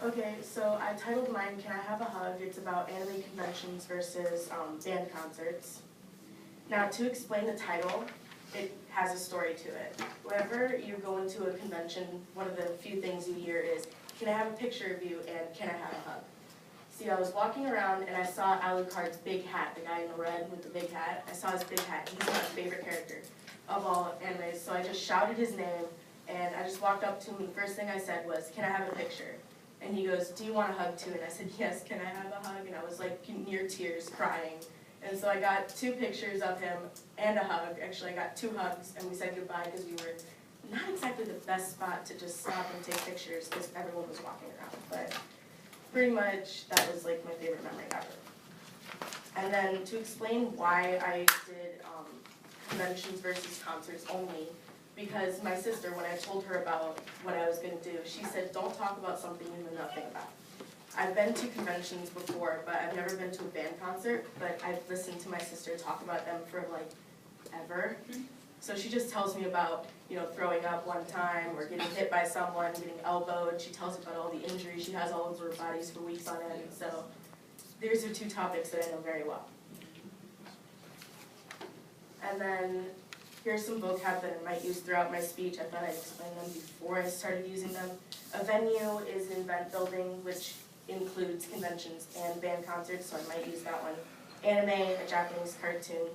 Okay, so I titled mine, Can I Have a Hug? It's about anime conventions versus band concerts. Now, to explain the title, it has a story to it. Whenever you go into a convention, one of the few things you hear is, can I have a picture of you, and can I have a hug? See, I was walking around and I saw Alucard's big hat, the guy in the red with the big hat. I saw his big hat. He's my favorite character of all animes, so I just shouted his name, and I just walked up to him, and the first thing I said was, can I have a picture? And he goes, do you want a hug too? And I said, yes, can I have a hug? And I was like near tears, crying. And so I got 2 pictures of him and a hug. Actually, I got 2 hugs, and we said goodbye because we were not exactly the best spot to just stop and take pictures because everyone was walking around. But pretty much that was like my favorite memory ever. And then to explain why I did conventions versus concerts only, because my sister, when I told her about what I was going to do, she said, don't talk about something you know nothing about. I've been to conventions before, but I've never been to a band concert, but I've listened to my sister talk about them for like ever. So she just tells me about, throwing up one time or getting hit by someone, getting elbowed. She tells me about all the injuries she has all over her bodies for weeks on end. So these are 2 topics that I know very well. And then here's some vocab that I might use throughout my speech. I thought I'd explain them before I started using them. A venue is an event building, which includes conventions and band concerts, so I might use that one. Anime, a Japanese cartoon.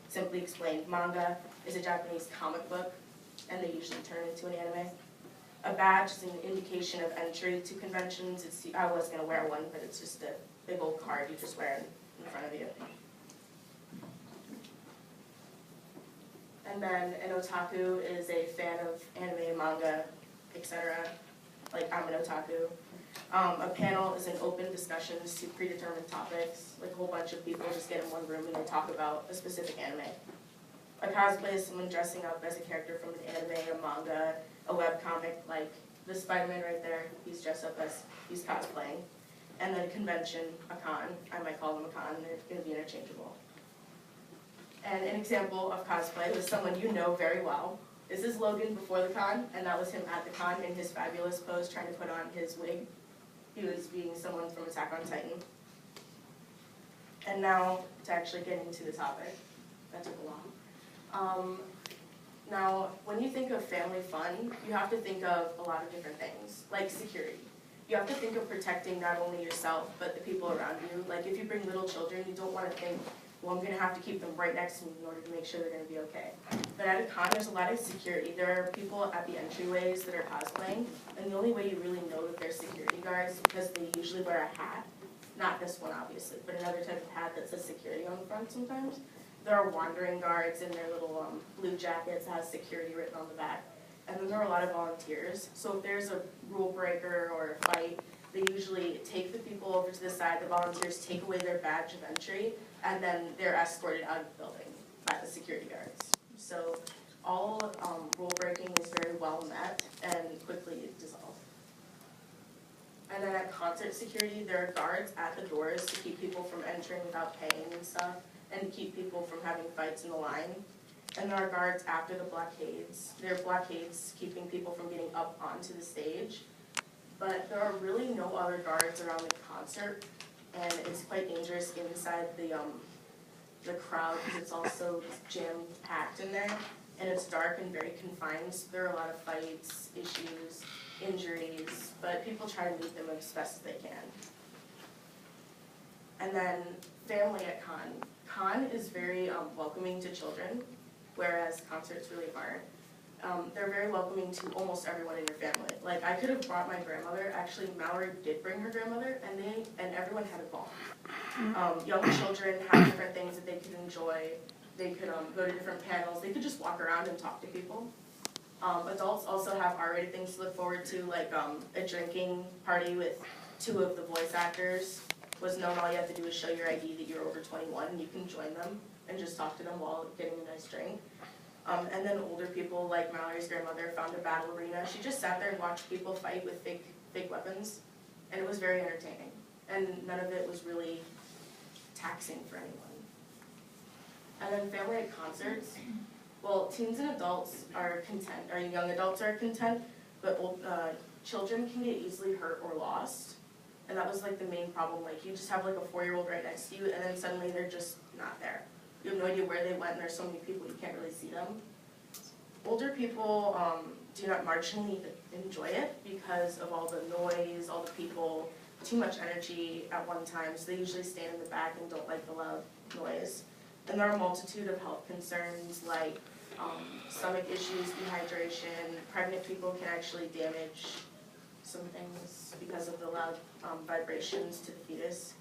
Simply explained, manga is a Japanese comic book, and they usually turn into an anime. A badge is an indication of entry to conventions. I was going to wear one, but it's just a big old card you just wear in front of you. And then an otaku is a fan of anime, manga, etc. Like, I'm an otaku. A panel is an open discussion to predetermined topics. Like a whole bunch of people just get in one room and they talk about a specific anime. A cosplay is someone dressing up as a character from an anime, a manga, a webcomic, like the Spider-Man right there. He's dressed up as, he's cosplaying. And then a convention, a con. I might call them a con, they're going to be interchangeable. And an example of cosplay was someone you know very well. This is Logan before the con, and that was him at the con in his fabulous pose trying to put on his wig. He was being someone from Attack on Titan. And now to actually get into the topic. That took a while. Now, when you think of family fun, you have to think of a lot of different things, like security. You have to think of protecting not only yourself, but the people around you. Like if you bring little children, you don't want to think, well, I'm going to have to keep them right next to me in order to make sure they're going to be okay. But at a con, there's a lot of security. There are people at the entryways that are cosplaying, and the only way you really know that they're security guards is because they usually wear a hat. Not this one, obviously, but another type of hat that says security on the front sometimes. There are wandering guards in their little blue jackets that has security written on the back. And then there are a lot of volunteers. So if there's a rule breaker or a fight, they usually take the people over to the side, the volunteers take away their badge of entry, and then they're escorted out of the building by the security guards. So all rule breaking is very well met and quickly dissolved. And then at concert security, there are guards at the doors to keep people from entering without paying and stuff, and to keep people from having fights in the line. And there are guards after the blockades. There are blockades keeping people from getting up onto the stage. But there are really no other guards around the concert, and it's quite dangerous inside the crowd because it's also jam-packed in there, and it's dark and very confined, so there are a lot of fights, issues, injuries, but people try to meet them as best as they can. And then family at con. Con is very welcoming to children, whereas concerts really aren't. They're very welcoming to almost everyone in your family. Like, I could have brought my grandmother. Actually, Mallory did bring her grandmother, and everyone had a ball. Young children have different things that they could enjoy. They could go to different panels. They could just walk around and talk to people. Adults also have R-rated things to look forward to, like a drinking party with 2 of the voice actors. Was known all you have to do is show your ID that you're over 21, and you can join them and just talk to them while getting a nice drink. And then older people, like Mallory's grandmother, found a battle arena. She just sat there and watched people fight with fake weapons, and it was very entertaining. And none of it was really taxing for anyone. And then family at concerts. Well, teens and adults are content, or young adults are content, but children can get easily hurt or lost. And that was like the main problem. Like you just have like a 4-year-old right next to you, and then suddenly they're just not there. You have no idea where they went, and there's so many people you can't really see them. Older people do not marginally enjoy it because of all the noise, all the people, too much energy at one time, so they usually stand in the back and don't like the loud noise. And there are a multitude of health concerns like stomach issues, dehydration. Pregnant people can actually damage some things because of the loud vibrations to the fetus.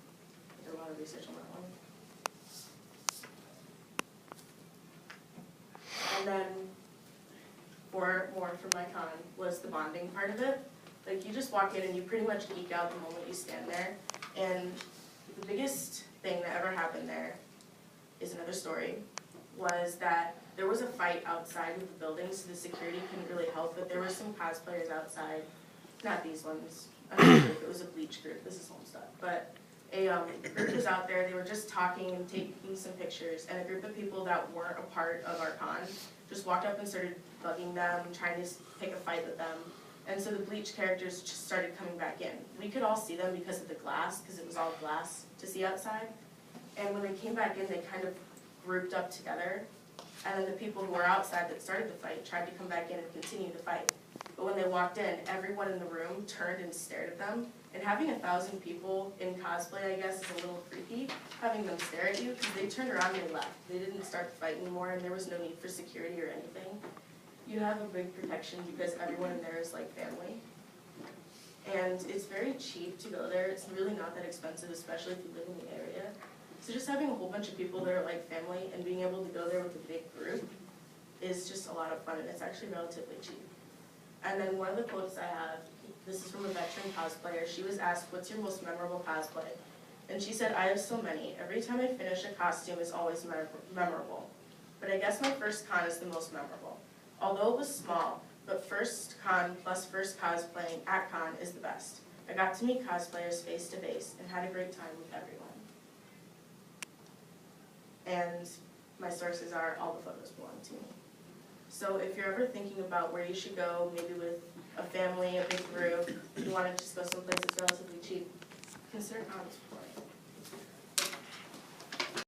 I did a lot of research on that one. And then more from my con was the bonding part of it. Like you just walk in and you pretty much geek out the moment you stand there. And the biggest thing that ever happened there is another story, was that there was a fight outside of the building, so the security couldn't really help, but there were some cosplayers outside, not these ones, another group, it was a bleach group, this is home stuff, but a group was out there, they were just talking and taking some pictures, and a group of people that weren't a part of our con just walked up and started bugging them, trying to pick a fight with them. And so the bleach characters just started coming back in. We could all see them because of the glass, because it was all glass to see outside. And when they came back in, they kind of grouped up together. And then the people who were outside that started the fight tried to come back in and continue the fight. But when they walked in, everyone in the room turned and stared at them. And having 1,000 people in cosplay, I guess, is a little creepy, having them stare at you, because they turned around and they left. They didn't start the fight anymore, and there was no need for security or anything. You have a big protection because everyone in there is like family. And it's very cheap to go there. It's really not that expensive, especially if you live in the area. So just having a whole bunch of people that are like family and being able to go there with a big group is just a lot of fun, and it's actually relatively cheap. And then one of the quotes I have, this is from a veteran cosplayer. She was asked, "What's your most memorable cosplay?" And she said, "I have so many. Every time I finish a costume, it's always memorable. But I guess my first con is the most memorable. Although it was small, but first con plus first cosplaying at con is the best. I got to meet cosplayers face to face and had a great time with everyone." And my sources are all the photos belong to me. So if you're ever thinking about where you should go, maybe with a family, a big group, you want to just go someplace that's relatively cheap, consider cons before.